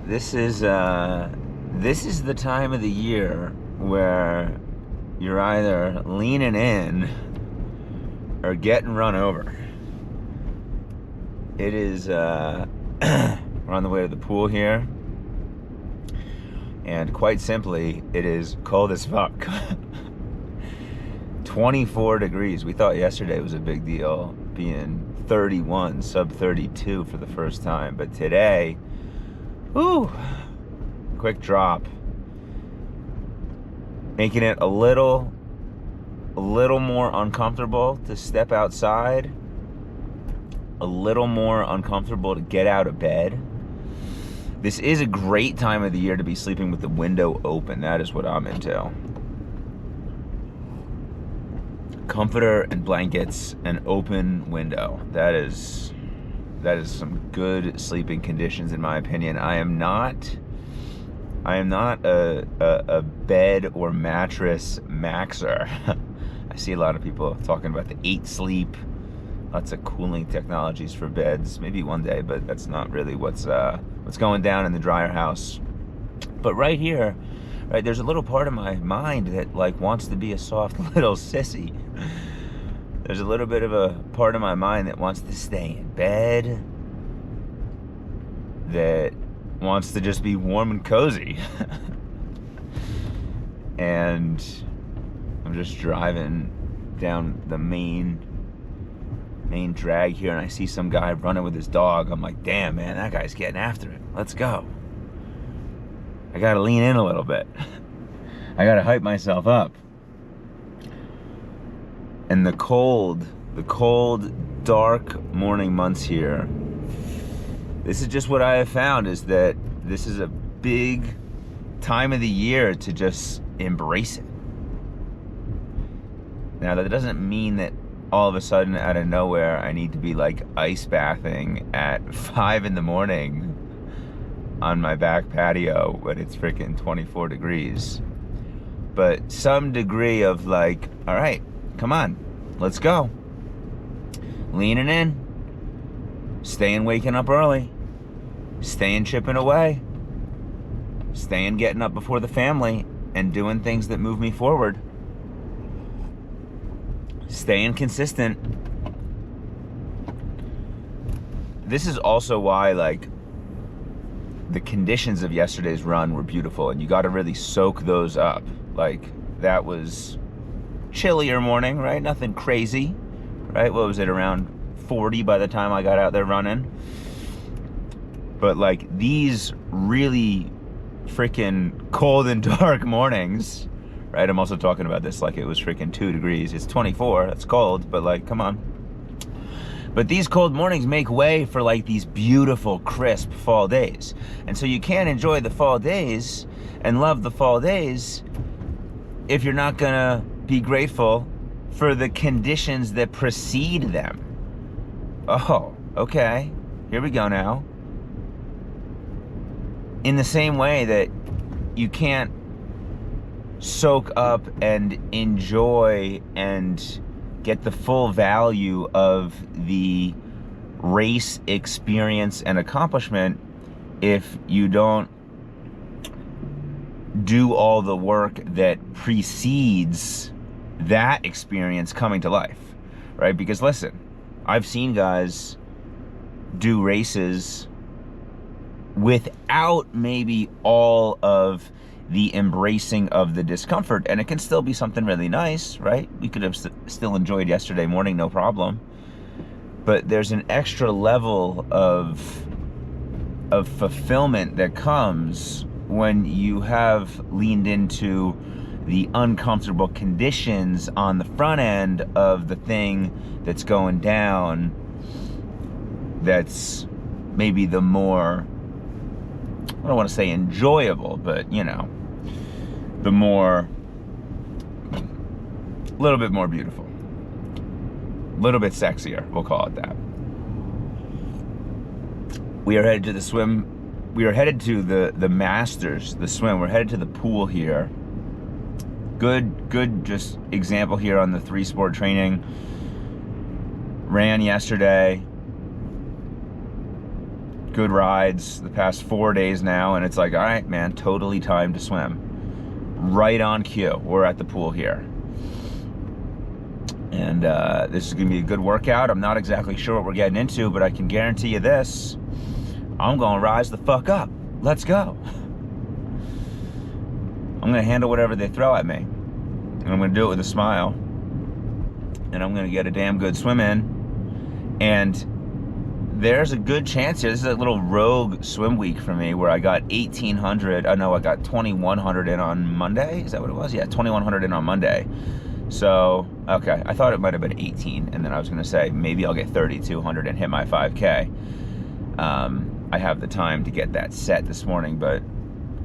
This is the time of the year where you're either leaning in or getting run over. It is we're on the way to the pool here, and quite simply, it is cold as fuck. 24 degrees. We thought yesterday was a big deal, being 31, sub 32 for the first time, but today, whew, quick drop, making it a little more uncomfortable to step outside, a little more uncomfortable to get out of bed. This is a great time of the year to be sleeping with the window open. That is what I'm into. Comforter and blankets and open window. That is some good sleeping conditions in my opinion. I am not a bed or mattress maxer. I see a lot of people talking about the 8 sleep, lots of cooling technologies for beds. Maybe one day, but that's not really what's going down in the dryer house. But right here, right, there's a little part of my mind that like wants to be a soft little sissy. There's a little bit of a part of my mind that wants to stay in bed, that wants to just be warm and cozy. And I'm just driving down the main drag here, and I see some guy running with his dog. I'm like, damn, man, that guy's getting after it. Let's go. I gotta lean in a little bit. I gotta hype myself up. And the cold, dark morning months here, this is just what I have found, is that this is a big time of the year to just embrace it. Now, that doesn't mean that all of a sudden, out of nowhere, I need to be like ice bathing at 5 in the morning on my back patio when it's freaking 24 degrees. But some degree of like, all right, come on, let's go. Leaning in, staying waking up early, staying chipping away, staying getting up before the family and doing things that move me forward, staying consistent. This is also why like the conditions of yesterday's run were beautiful, and you got to really soak those up. Like, that was chillier morning, right? Nothing crazy, right? What was it, around 40 by the time I got out there running? But like these really freaking cold and dark mornings, right? I'm also talking about this like it was freaking 2 degrees. It's 24, that's cold, but like, come on. But these cold mornings make way for like these beautiful, crisp fall days. And so you can't enjoy the fall days and love the fall days if you're not gonna be grateful for the conditions that precede them. Oh, okay, here we go now. In the same way that you can't soak up and enjoy and get the full value of the race experience and accomplishment if you don't do all the work that precedes that experience coming to life, right? Because listen, I've seen guys do races without maybe all of the embracing of the discomfort, and it can still be something really nice, right? We could have still enjoyed yesterday morning, no problem. But there's an extra level of fulfillment that comes when you have leaned into the uncomfortable conditions on the front end of the thing that's going down, that's maybe the more, I don't want to say enjoyable, but you know, the more, a little bit more beautiful, a little bit sexier, we'll call it that. We are headed to the swim. We are headed to the Masters, the swim. We're headed to the pool here. Good just example here on the 3-sport training. Ran yesterday. good rides the past 4 days now, and it's like, all right, man, totally time to swim. Right on cue. We're at the pool here. And this is gonna be a good workout. I'm not exactly sure what we're getting into, but I can guarantee you this. I'm gonna rise the fuck up. Let's go. I'm gonna handle whatever they throw at me. And I'm gonna do it with a smile. And I'm gonna get a damn good swim in. And there's a good chance here. This is a little rogue swim week for me where I got 1,800. I got 2,100 in on Monday. Is that what it was? Yeah, 2,100 in on Monday. So, okay, I thought it might have been 18, and then I was gonna say, maybe I'll get 3,200 and hit my 5K. I have the time to get that set this morning, but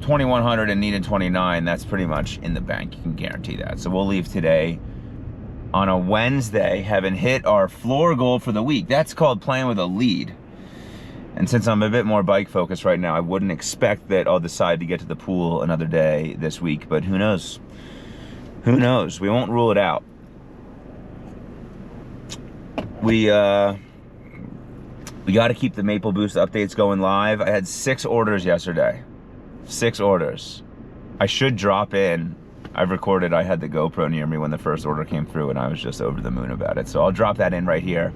2,100 and needed 29, that's pretty much in the bank, you can guarantee that. So we'll leave today on a Wednesday, having hit our floor goal for the week. That's called playing with a lead. And since I'm a bit more bike focused right now, I wouldn't expect that I'll decide to get to the pool another day this week, but who knows? Who knows? We won't rule it out. We got to keep the Maple Boost updates going live. I had 6 orders yesterday. 6 orders. I should drop in. I've recorded, I had the GoPro near me when the first order came through, and I was just over the moon about it. So I'll drop that in right here.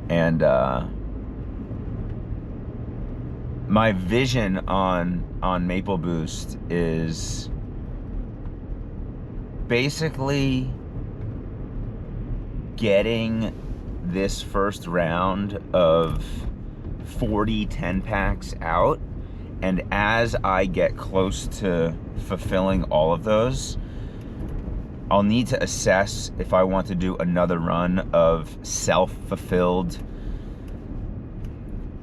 And my vision on Maple Boost is basically getting this first round of 40 10-packs out, and as I get close to fulfilling all of those, I'll need to assess if I want to do another run of self-fulfilled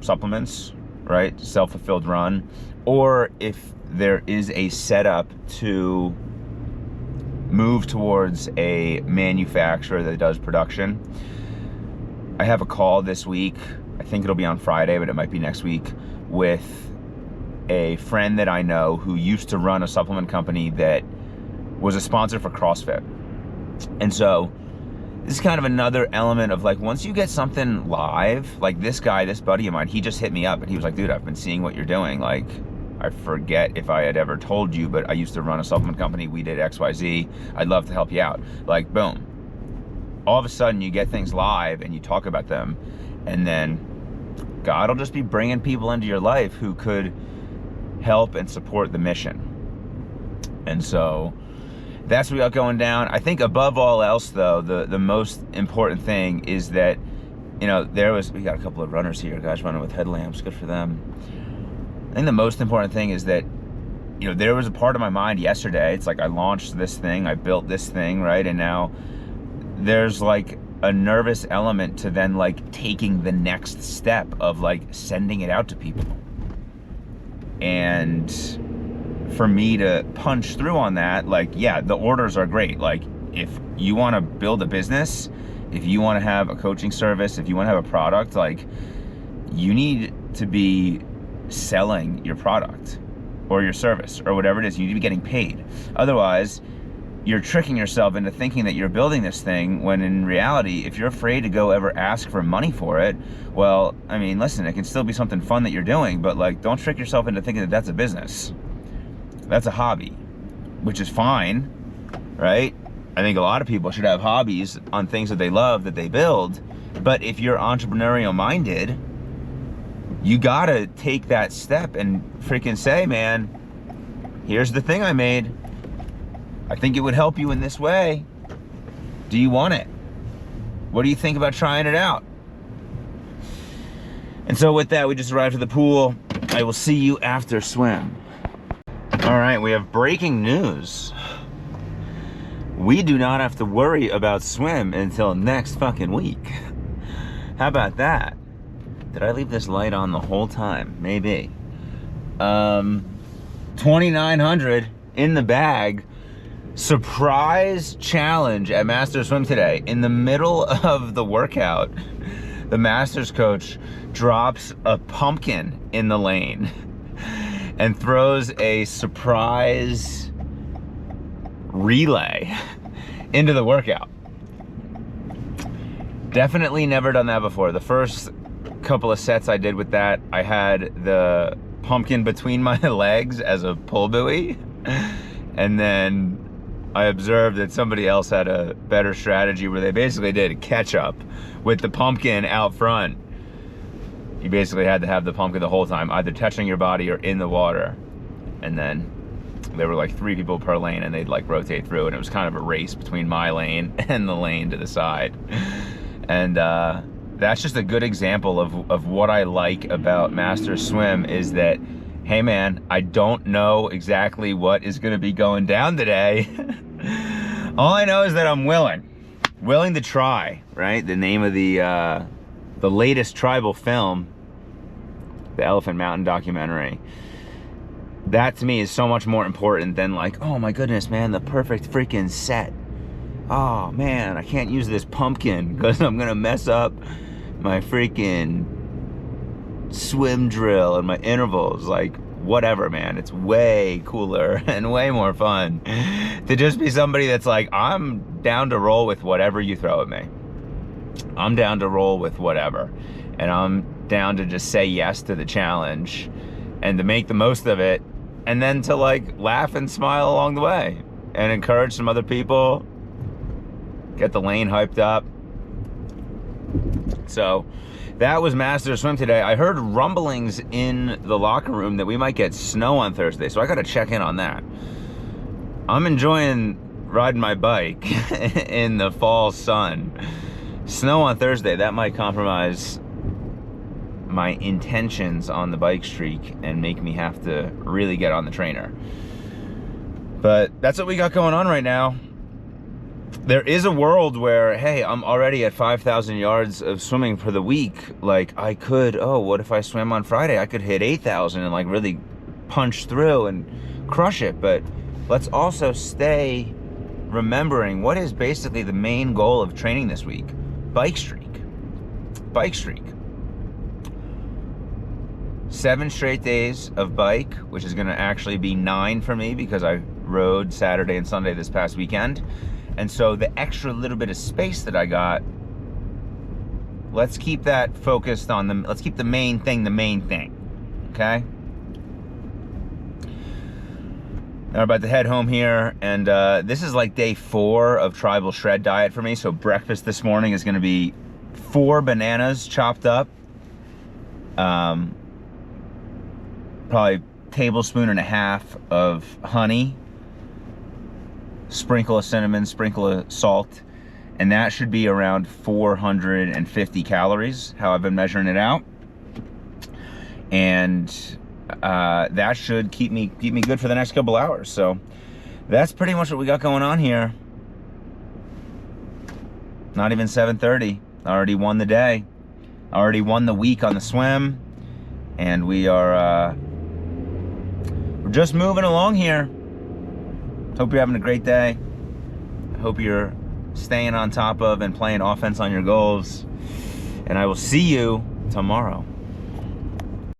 supplements, right? Self-fulfilled run, or if there is a setup to move towards a manufacturer that does production. I have a call this week, I think it'll be on Friday, but it might be next week, with a friend that I know who used to run a supplement company that was a sponsor for CrossFit. And so this is kind of another element of like, once you get something live, like this guy, this buddy of mine, he just hit me up and he was like, dude, I've been seeing what you're doing. Like, I forget if I had ever told you, but I used to run a supplement company. We did XYZ. I'd love to help you out. Like, boom. All of a sudden you get things live and you talk about them, and then God will just be bringing people into your life who could help and support the mission. And so that's what we got going down. I think above all else though, the most important thing is that, you know, we got a couple of runners here, guys running with headlamps, good for them. I think the most important thing is that, you know, there was a part of my mind yesterday, it's like I launched this thing, I built this thing, right? And now there's like a nervous element to then like taking the next step of like sending it out to people. And for me to punch through on that, like, yeah, the orders are great. Like, if you want to build a business, if you want to have a coaching service, if you want to have a product, like, you need to be selling your product or your service or whatever it is. You need to be getting paid. Otherwise, you're tricking yourself into thinking that you're building this thing, when in reality, if you're afraid to go ever ask for money for it, well, I mean, listen, it can still be something fun that you're doing, but like, don't trick yourself into thinking that that's a business. That's a hobby, which is fine, right? I think a lot of people should have hobbies on things that they love, that they build. But if you're entrepreneurial minded, you gotta take that step and freaking say, man, here's the thing I made. I think it would help you in this way. Do you want it? What do you think about trying it out? And so with that, we just arrived at the pool. I will see you after swim. All right, we have breaking news. We do not have to worry about swim until next fucking week. How about that? Did I leave this light on the whole time? Maybe. 2,900 in the bag. Surprise challenge at Masters Swim today. In the middle of the workout, the Masters coach drops a pumpkin in the lane and throws a surprise relay into the workout. Definitely never done that before. The first couple of sets I did with that, I had the pumpkin between my legs as a pull buoy. And then I observed that somebody else had a better strategy where they basically did catch up with the pumpkin out front. You basically had to have the pumpkin the whole time, either touching your body or in the water. And then there were like 3 people per lane, and they'd like rotate through, and it was kind of a race between my lane and the lane to the side. And that's just a good example of what I like about Master Swim, is that, hey man, I don't know exactly what is gonna be going down today. All I know is that I'm willing to try, right? The name of the latest tribal film, the Elephant Mountain documentary. That to me is so much more important than like, oh my goodness, man, the perfect freaking set. Oh man, I can't use this pumpkin because I'm gonna mess up my freaking swim drill and my intervals. Like, whatever, man. It's way cooler and way more fun to just be somebody that's like, I'm down to roll with whatever you throw at me. I'm down to roll with whatever. And I'm down to just say yes to the challenge and to make the most of it, and then to like laugh and smile along the way and encourage some other people, get the lane hyped up. So that was Master Swim today. I heard rumblings in the locker room that we might get snow on Thursday, so I gotta check in on that. I'm enjoying riding my bike in the fall sun. Snow on Thursday, that might compromise my intentions on the bike streak and make me have to really get on the trainer. But that's what we got going on right now. There is a world where, hey, I'm already at 5,000 yards of swimming for the week. Like, I could, oh, what if I swam on Friday? I could hit 8,000 and like really punch through and crush it. But let's also stay remembering what is basically the main goal of training this week. Bike streak. Bike streak. 7 straight days of bike, which is gonna actually be 9 for me because I rode Saturday and Sunday this past weekend. And so the extra little bit of space that I got, let's keep that focused on them. Let's keep the main thing, okay? I'm about to head home here, and this is like day 4 of Tribal Shred diet for me. So breakfast this morning is gonna be 4 bananas chopped up, probably tablespoon and a half of honey, sprinkle of cinnamon, sprinkle of salt, and that should be around 450 calories, how I've been measuring it out. And that should keep me good for the next couple hours. So that's pretty much what we got going on here. Not even 7:30. I already won the day. I already won the week on the swim, and we are we're just moving along here. Hope you're having a great day. I hope you're staying on top of and playing offense on your goals. And I will see you tomorrow.